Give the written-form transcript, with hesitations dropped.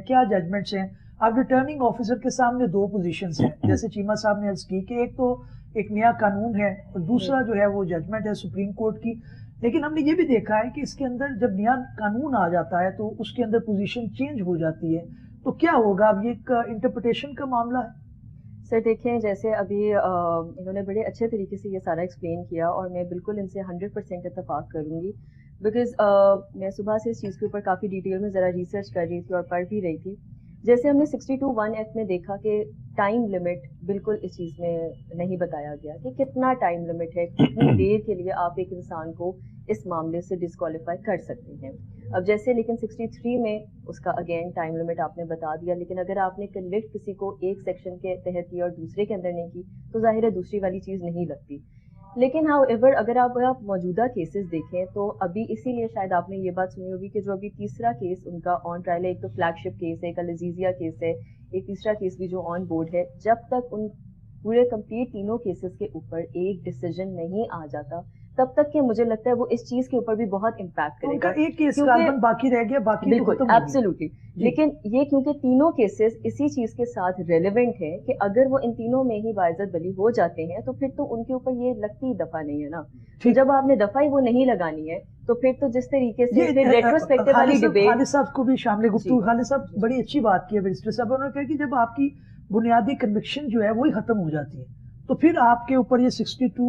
کیا ججمنٹس ہیں؟ اب ریٹرننگ آفیسر کے سامنے دو پوزیشنز ہیں، جیسے چیمہ صاحب نے عرض کی کہ ایک تو ایک نیا قانون ہے اور دوسرا جو ہے وہ ججمنٹ ہے سپریم کورٹ کی. لیکن ہم نے یہ بھی دیکھا ہے کہ اس کے اندر جب نیا قانون آ جاتا ہے تو اس کے اندر پوزیشن چینج ہو جاتی ہے، تو کیا ہوگا؟ اب یہ ایک انٹرپریٹیشن کا معاملہ ہے. سر دیکھیں، جیسے ابھی انہوں نے بڑے اچھے طریقے سے یہ سارا ایکسپلین کیا اور میں بالکل ان سے 100% اتفاق کروں گی، بیکاز میں صبح سے اس چیز کے اوپر کافی ڈیٹیل میں ذرا ریسرچ کر رہی تھی اور پڑھ بھی رہی تھی. جیسے ہم نے 62(1) ایکٹ میں دیکھا کہ ٹائم لمٹ بالکل اس چیز میں نہیں بتایا گیا کہ کتنا ٹائم لمٹ ہے، کتنی دیر کے لیے آپ ایک انسان کو اس معاملے سے ڈسکوالیفائی کر سکتے ہیں. اب جیسے لیکن 63 میں اس کا اگین ٹائم لمٹ آپ نے بتا دیا، لیکن اگر آپ نے کنوکٹ کسی کو ایک سیکشن کے تحت کی اور دوسرے کے اندر نہیں کی تو ظاہر ہے دوسری والی چیز نہیں لگتی. لیکن ہاؤ ایور اگر آپ موجودہ کیسز دیکھیں تو ابھی اسی لیے شاید آپ نے یہ بات سنی ہوگی کہ جو ابھی تیسرا کیس ان کا آن ٹرائل ہے، ایک تو فلیگ شپ کیس ہے، ایک العزیزیہ کیس ہے، ایک تیسرا کیس بھی جو آن بورڈ ہے، جب تک ان پورے کمپلیٹ تینوں کیسز کے اوپر ایک ڈیسیجن نہیں آ جاتا تب تک کہ مجھے لگتا ہے وہ اس چیز کے اوپر بھی بہت امپیکٹ کرے گا. ایک کیس کاربن باقی رہ گیا، باقی تو ختم ہو گیا. ایبسلیوٹلی. لیکن یہ کیونکہ تینوں کیسز اسی چیز کے ساتھ ریلیونٹ ہیں کہ اگر وہ ان تینوں میں ہی باعزت بری ہو جاتے ہیں تو پھر تو ان کے اوپر یہ لگتی دفعہ نہیں ہے نا. جب آپ نے دفعہ ہی وہ نہیں لگانی ہے تو پھر تو جس طریقے سے ریٹروسپیکٹیو والی ڈیبیٹ. خالد صاحب کو بھی شامل گفتگو. خالد صاحب بڑی اچھی بات کی ہے بیرسٹر صاحب، انہوں نے کہا کہ جب آپ کی بنیادی کنوکشن جو ہے وہی ختم ہو جاتی ہے تو پھر آپ کے اوپر یہ 62